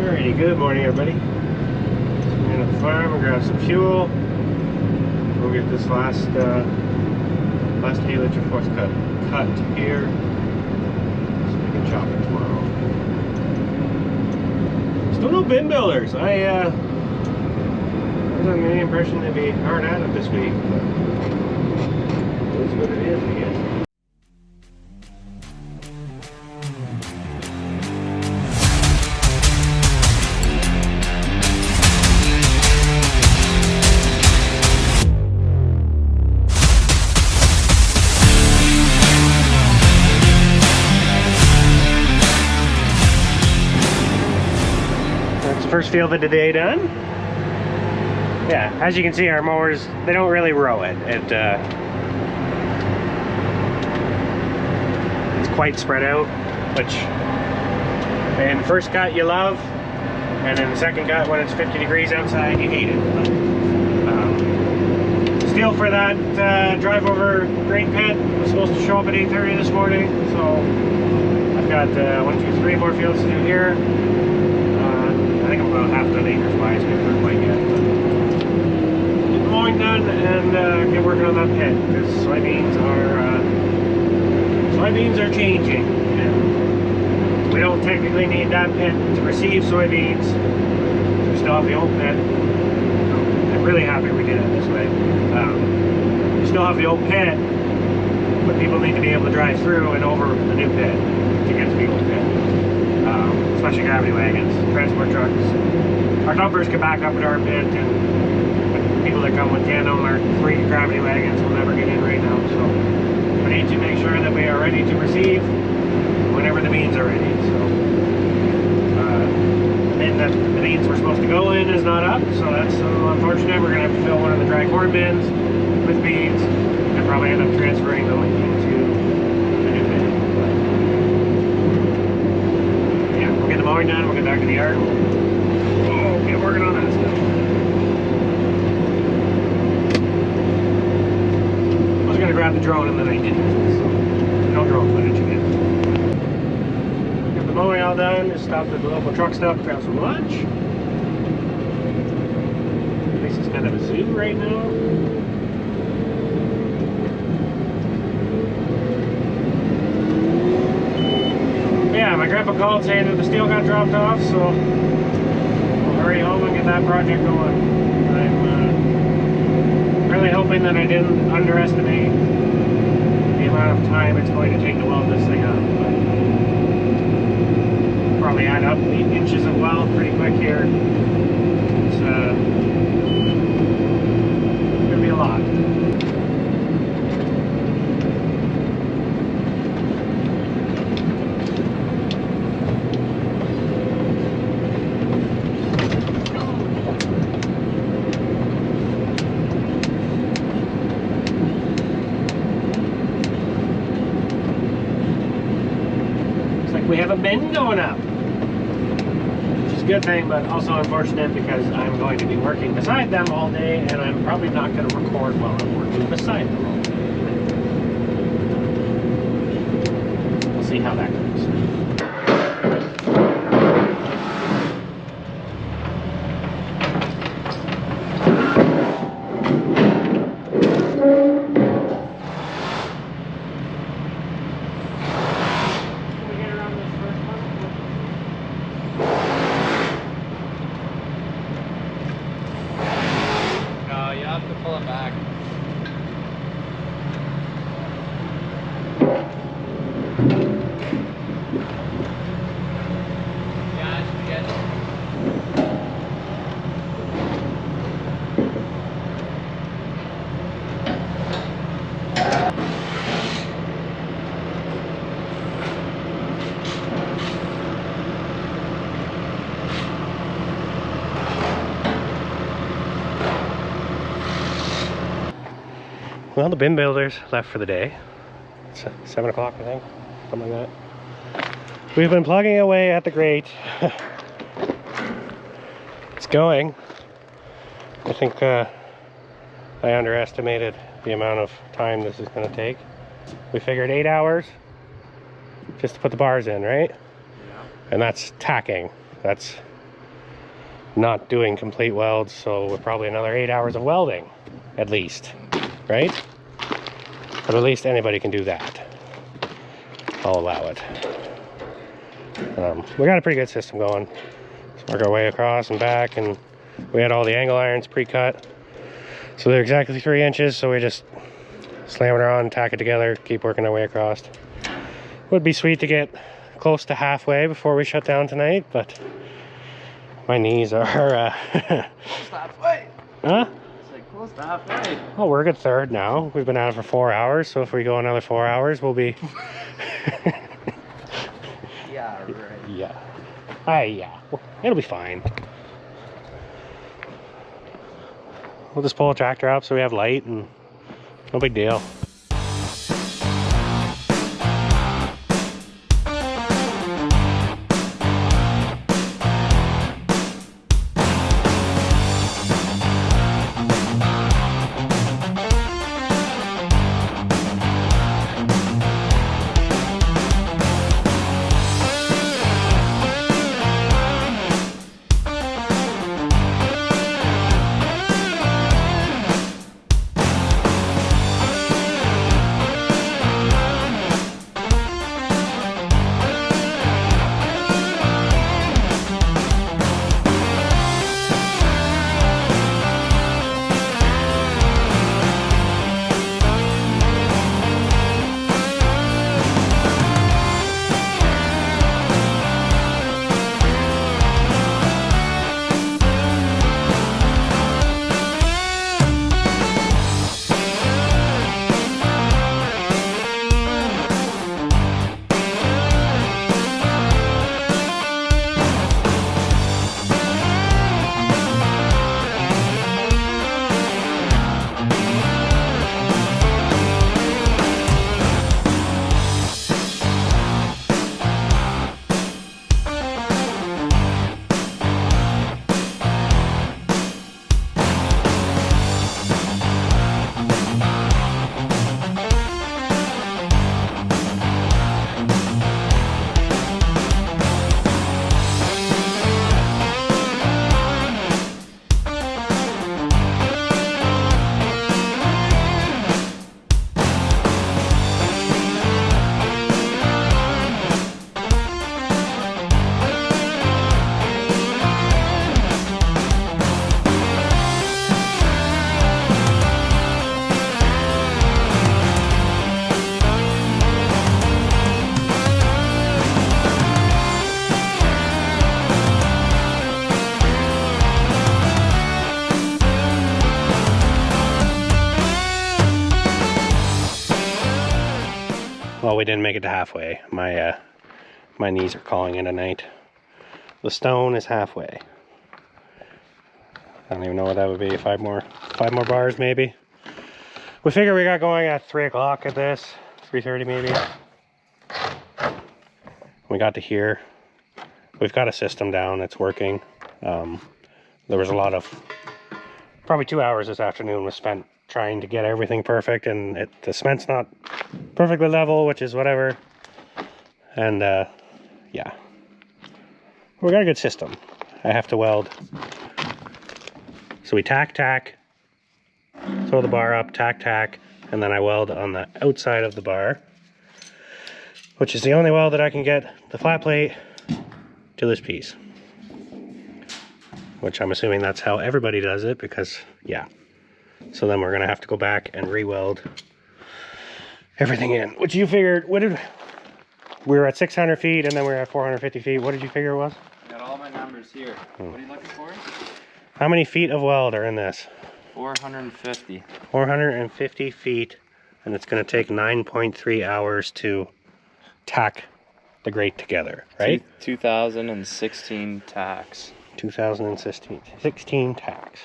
Alrighty, good morning everybody. So I'm going to the farm and grab some fuel. We'll get this last haylage of force cut here so we can chop it tomorrow. Still no bin builders. I was under the impression they'd be hard at it this week, but that's what it is, I guess. First field of the day done. Yeah, as you can see, our mowers, they don't really row it. It's quite spread out, which in first cut you love, and in the second cut when it's 50 degrees outside you hate it. But, steel for that drive over grain pit was supposed to show up at 8:30 this morning, so I've got 1, 2, 3 more fields to do here. I think I'm about half done acres wise, maybe not quite yet. But get the mowing done and get working on that pit, because soybeans are changing. And we don't technically need that pit to receive soybeans. We still have the old pit. I'm really happy we did it this way. We still have the old pit, but people need to be able to drive through and over the new pit to get to the old pit. Especially gravity wagons, transport trucks. Our dumpers can back up at our pit, and people that come with tandem or 3 gravity wagons will never get in right now. So we need to make sure that we are ready to receive whenever the beans are ready. So the beans we're supposed to go in is not up, so that's unfortunate. We're going to have to fill one of the dry corn bins with beans and probably end up transferring them into the new bin. Get the mowing done, we'll get back to the yard, we'll get working on that stuff. I was going to grab the drone and then I didn't, so no drone footage again. Get the mowing all done, just stopped at the local truck stop, grab some lunch. The place is kind of a zoo right now. Yeah, my grandpa called saying that the steel got dropped off, so we'll hurry home and get that project going. I'm really hoping that I didn't underestimate the amount of time it's going to take to weld this thing up. But probably add up the inches of weld pretty quick here. It's going to be a lot. We have a bin going up, which is a good thing, but also unfortunate because I'm going to be working beside them all day, and I'm probably not going to record while I'm working beside them all day. We'll see how that goes. Pull it back. Yeah, I should get it. Well, the bin builders left for the day. It's 7 o'clock, I think, something like that. We've been plugging away at the grate. It's going. I think I underestimated the amount of time this is going to take. We figured 8 hours just to put the bars in, right? Yeah. And that's tacking. That's not doing complete welds, so we're probably another 8 hours of welding, at least, right? But at least anybody can do that. I'll allow it. We got a pretty good system going. Let's work our way across and back, and we had all the angle irons pre-cut. So they're exactly 3 inches, so we just slam it around, tack it together, keep working our way across. Would be sweet to get close to halfway before we shut down tonight, but my knees are... Close to halfway. Huh? It's like close to halfway. Oh, we're a good third now. We've been at it for 4 hours, so if we go another 4 hours, we'll be... Yeah, right. Yeah. Yeah. It'll be fine. We'll just pull a tractor up so we have light, and no big deal. Well, we didn't make it to halfway. My knees are calling it a night. The stone is halfway. I don't even know what that would be. Five more bars maybe. We figure we got going at 3 o'clock at this, 3:30 maybe. We got to here. We've got a system down. It's working. There was a lot of, probably 2 hours this afternoon was spent trying to get everything perfect, and the cement's not perfectly level, which is whatever. And yeah, we got a good system. I have to weld. So we tack, throw the bar up, tack, and then I weld on the outside of the bar, which is the only weld that I can get the flat plate to this piece. Which I'm assuming that's how everybody does it, because yeah. So then we're gonna have to go back and re-weld everything in. Which you figured, we were at 600 feet and then we were at 450 feet. What did you figure it was? Got all my numbers here. What are you looking for? How many feet of weld are in this? 450. 450 feet, and it's gonna take 9.3 hours to tack the grate together, right? 2016 tacks. 2016 tacks.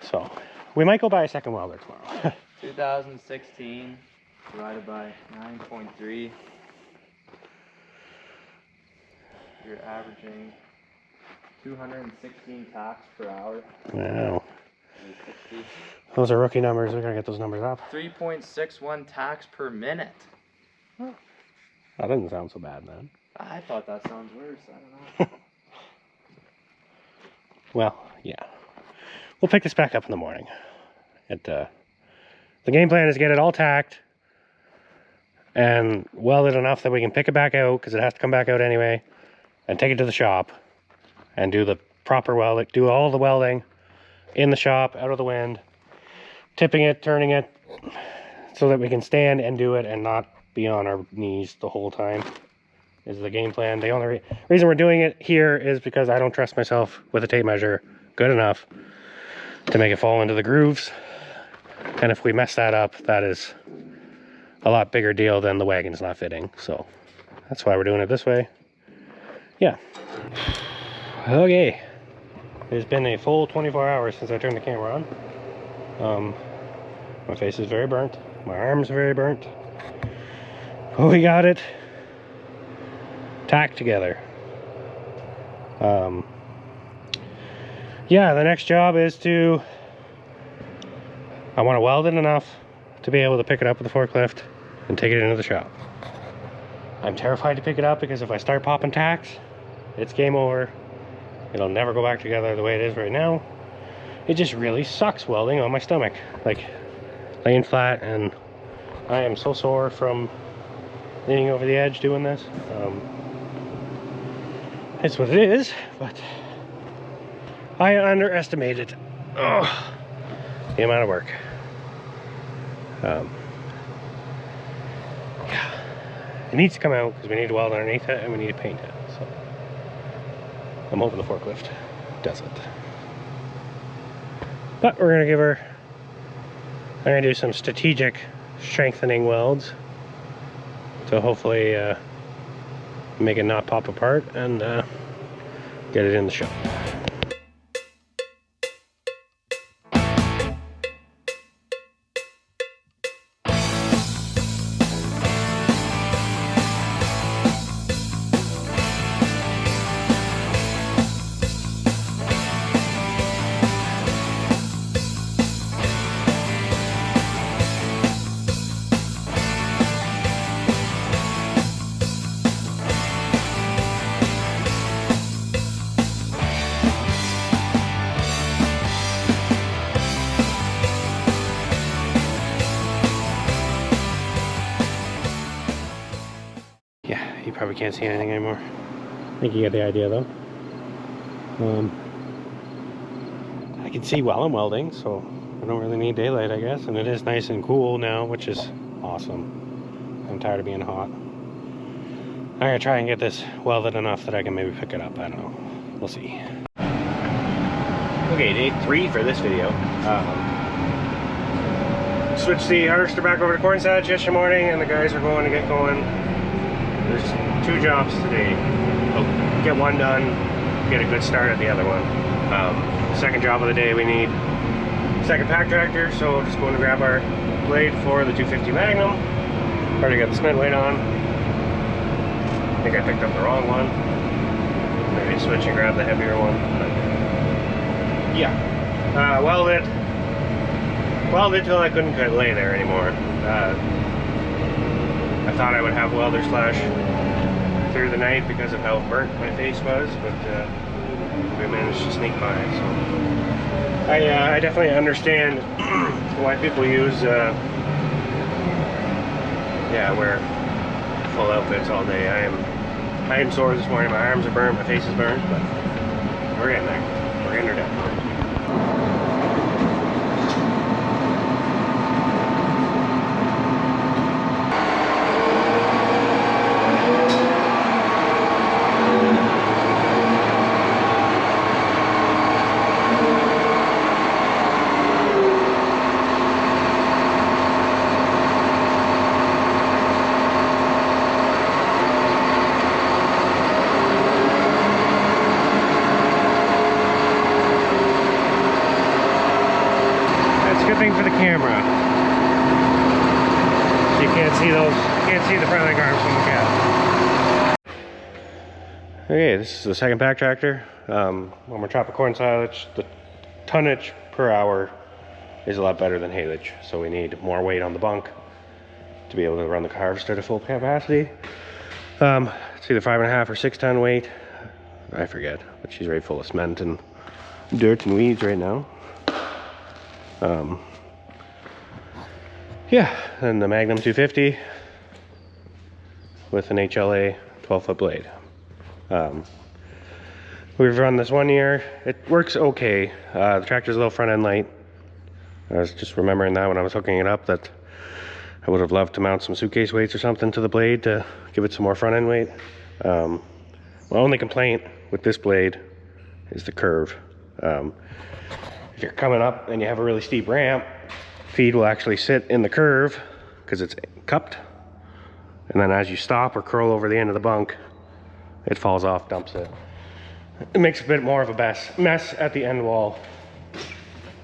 So we might go buy a second welder tomorrow. 2016 divided by 9.3. You're averaging 216 tacks per hour. Wow. Those are rookie numbers. We gotta get those numbers up. 3.61 tacks per minute. Oh, that doesn't sound so bad, man. I thought that sounds worse. I don't know. well, yeah. We'll pick this back up in the morning. The game plan is to get it all tacked and welded enough that we can pick it back out, because it has to come back out anyway, and take it to the shop and do the proper welding, do all the welding in the shop, out of the wind, tipping it, turning it, so that we can stand and do it and not be on our knees the whole time, is the game plan. The only reason we're doing it here is because I don't trust myself with a tape measure good enough to make it fall into the grooves. And if we mess that up, that is a lot bigger deal than the wagon's not fitting. So that's why we're doing it this way. Yeah. Okay. It's been a full 24 hours since I turned the camera on. My face is very burnt. My arm's very burnt. But we got it tacked together. Yeah, the next job is to, I want to weld it enough to be able to pick it up with the forklift and take it into the shop. I'm terrified to pick it up because if I start popping tacks, it's game over. It'll never go back together the way it is right now. It just really sucks welding on my stomach, like laying flat, and I am so sore from leaning over the edge doing this. It's what it is, but I underestimated the amount of work. Yeah, it needs to come out because we need to weld underneath it and we need to paint it. So I'm hoping the forklift does it. But we're gonna I'm gonna do some strategic strengthening welds to hopefully make it not pop apart and get it in the shop. You probably can't see anything anymore. I think you get the idea though. I can see while I'm welding, so I don't really need daylight, I guess. And it is nice and cool now, which is awesome. I'm tired of being hot. I'm gonna try and get this welded enough that I can maybe pick it up. I don't know. We'll see. Okay, day 3 for this video. Switched the harvester back over to corn silage yesterday morning, and the guys are going to get going. There's 2 jobs today. I'll get one done, get a good start at the other one. Second job of the day, we need second pack tractor, so just going to grab our blade for the 250 Magnum. Already got the Smith weight on. I think I picked up the wrong one. Maybe switch and grab the heavier one. But yeah, welded till I couldn't lay there anymore. I thought I would have welder's flash through the night because of how burnt my face was, but we managed to sneak by. So I definitely understand why people use wear full outfits all day. I am sore this morning. My arms are burnt, my face is burnt, but we're getting there. We're getting her down. For the camera, so you can't see the front of the arms from the cab. Okay, this is the second pack tractor. When we're chopping corn silage, the tonnage per hour is a lot better than haylage, so we need more weight on the bunk to be able to run the harvester to full capacity. It's either 5.5 or 6 ton weight, I forget, but she's right full of cement and dirt and weeds right now. Yeah, and the Magnum 250 with an HLA 12-foot blade. We've run this 1 year. It works okay. The tractor's a little front end light. I was just remembering that when I was hooking it up, that I would have loved to mount some suitcase weights or something to the blade to give it some more front end weight. My only complaint with this blade is the curve. If you're coming up and you have a really steep ramp, feed will actually sit in the curve because it's cupped, and then as you stop or curl over the end of the bunk, it falls off, dumps it. It makes a bit more of a mess at the end wall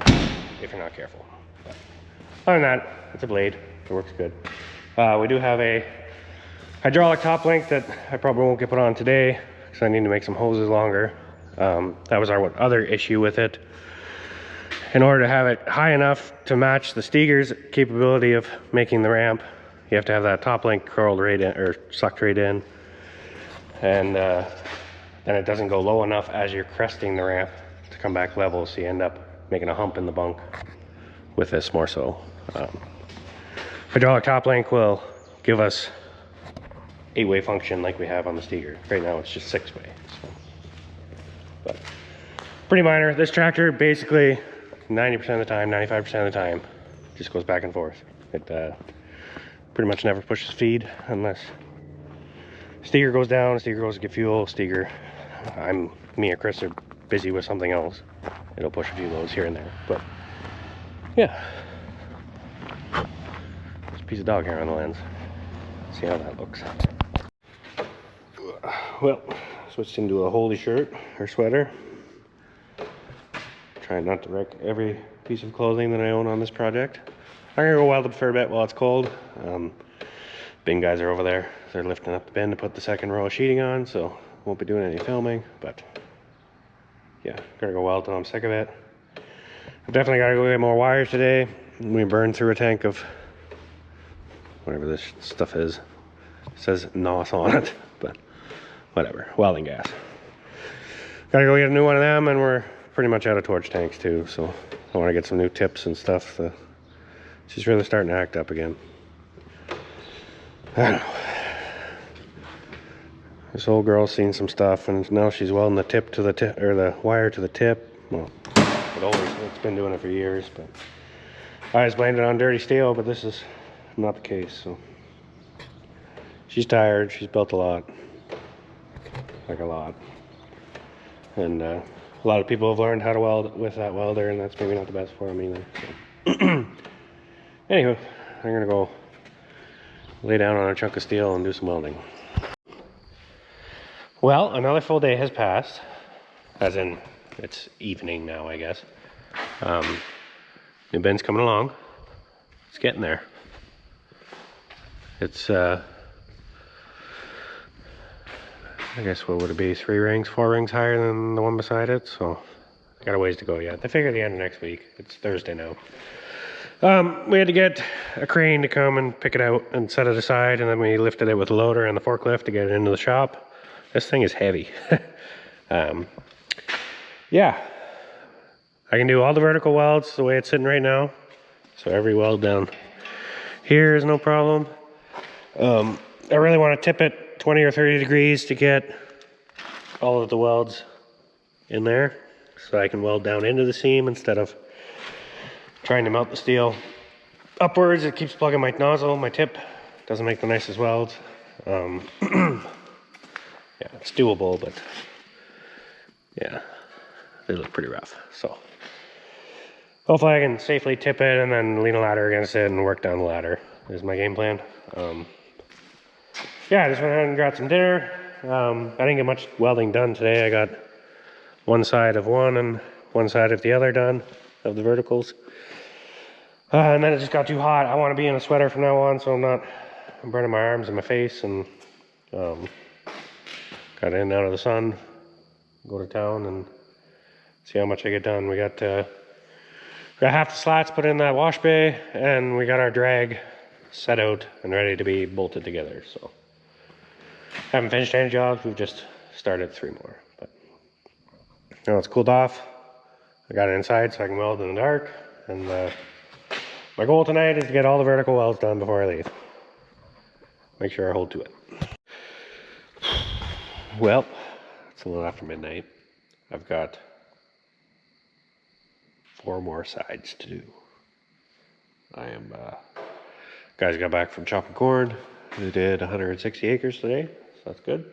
if you're not careful. But other than that, it's a blade. It works good. We do have a hydraulic top link that I probably won't get put on today because I need to make some hoses longer. That was our other issue with it. In order to have it high enough to match the Steger's capability of making the ramp, you have to have that top link curled right in, or sucked right in. And then it doesn't go low enough as you're cresting the ramp to come back level, so you end up making a hump in the bunk with this more so. Hydraulic top link will give us 8-way function like we have on the Steger. Right now it's just 6-way. So. But pretty minor. This tractor basically 90% of the time, 95% of the time, just goes back and forth. It pretty much never pushes feed unless Steger goes down, Steger goes to get fuel, Steger, me or Chris are busy with something else. It'll push a few loads here and there, but yeah. There's a piece of dog hair on the lens. See how that looks. Well, switched into a holy shirt or sweater. Trying not to wreck every piece of clothing that I own on this project. I'm gonna go weld up for a bit while it's cold. Bin guys are over there. They're lifting up the bin to put the second row of sheeting on, so won't be doing any filming, but yeah, gotta go weld till I'm sick of it. I've definitely gotta go get more wires today. We burned through a tank of whatever this stuff is. It says NOS on it, but whatever, welding gas. Gotta go get a new one of them, and we're pretty much out of torch tanks too, so I want to get some new tips and stuff. She's really starting to act up again. I don't know. This old girl's seen some stuff, and now she's welding the tip to the tip, or the wire to the tip. Well, it's been doing it for years, but I always blamed it on dirty steel, but this is not the case. So she's tired. She's built a lot, like a lot, and a lot of people have learned how to weld with that welder, and that's maybe not the best for them either. So. Anywho, I'm gonna go lay down on a chunk of steel and do some welding. Well, another full day has passed, as in it's evening now, I guess. New bin's coming along. It's getting there. It's I guess what would it be, 4 rings higher than the one beside it, so got a ways to go yet. They figure the end of next week. It's Thursday now. We had to get a crane to come and pick it out and set it aside, and then we lifted it with a loader and the forklift to get it into the shop. This thing is heavy. Yeah, I can do all the vertical welds the way it's sitting right now, so every weld down here is no problem. I really want to tip it 20 or 30 degrees to get all of the welds in there, so I can weld down into the seam instead of trying to melt the steel upwards. It keeps plugging my nozzle. My tip doesn't make the nicest welds. Yeah, it's doable, but yeah, they look pretty rough. So hopefully I can safely tip it and then lean a ladder against it and work down the ladder is my game plan. Yeah, I just went ahead and got some dinner. I didn't get much welding done today. I got one side of one and one side of the other done of the verticals. And then it just got too hot. I want to be in a sweater from now on, so I'm burning my arms and my face, and got in and out of the sun, go to town and see how much I get done. We got half the slats put in that wash bay, and we got our drag set out and ready to be bolted together. So haven't finished any jobs. We've just started 3 more. But now it's cooled off. I got it inside so I can weld in the dark. And my goal tonight is to get all the vertical welds done before I leave. Make sure I hold to it. Well, it's a little after midnight. I've got 4 more sides to do. I am, guys got back from chopping corn. They did 160 acres today, so that's good.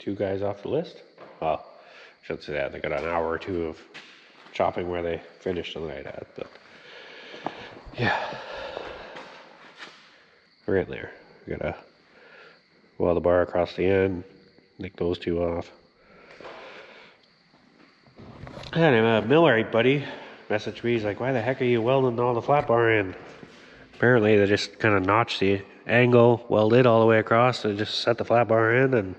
2 guys off the list. Well, I shouldn't say that. They got an hour or 2 of chopping where they finished the night at, but yeah. We're in there. We gotta weld the bar across the end, nick those 2 off. And a millwright buddy messaged me, he's like, why the heck are you welding all the flat bar in? Apparently they just kind of notched the angle, weld it all the way across, and just set the flat bar in, and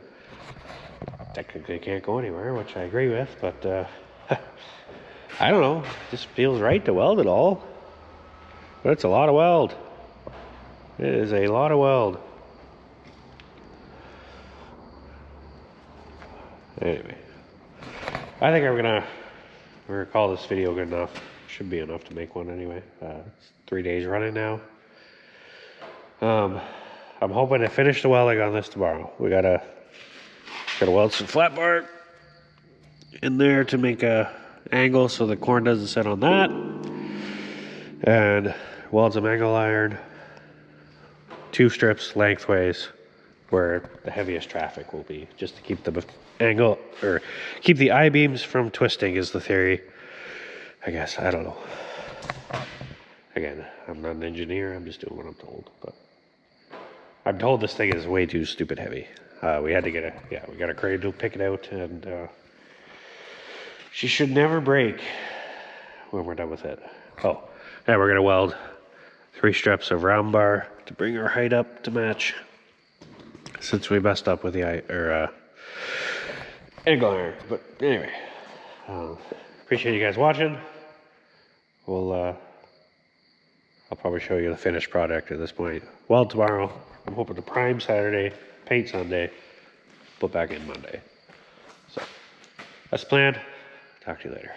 technically can't go anywhere, which I agree with, but I don't know, it just feels right to weld it all. But it's a lot of weld. It is a lot of weld. Anyway, I think we're gonna call this video good enough. Should be enough to make one anyway. It's 3 days running now. I'm hoping to finish the welding on this tomorrow. We gotta weld some flat bar in there to make a angle so the corn doesn't sit on that, and weld some angle iron, 2 strips lengthways where the heaviest traffic will be, just to keep the angle, or keep the I-beams from twisting is the theory, I guess. I don't know. Again, I'm not an engineer, I'm just doing what I'm told, but I'm told this thing is way too stupid heavy. We had to get we got a crane to pick it out, and she should never break when we're done with it. Oh, and we're gonna weld 3 strips of round bar to bring our height up to match, since we messed up with the angle iron. But anyway, appreciate you guys watching. I'll probably show you the finished product at this point. Weld tomorrow. I'm hoping to prime Saturday, paint Sunday, put back in Monday. So that's the plan. Talk to you later.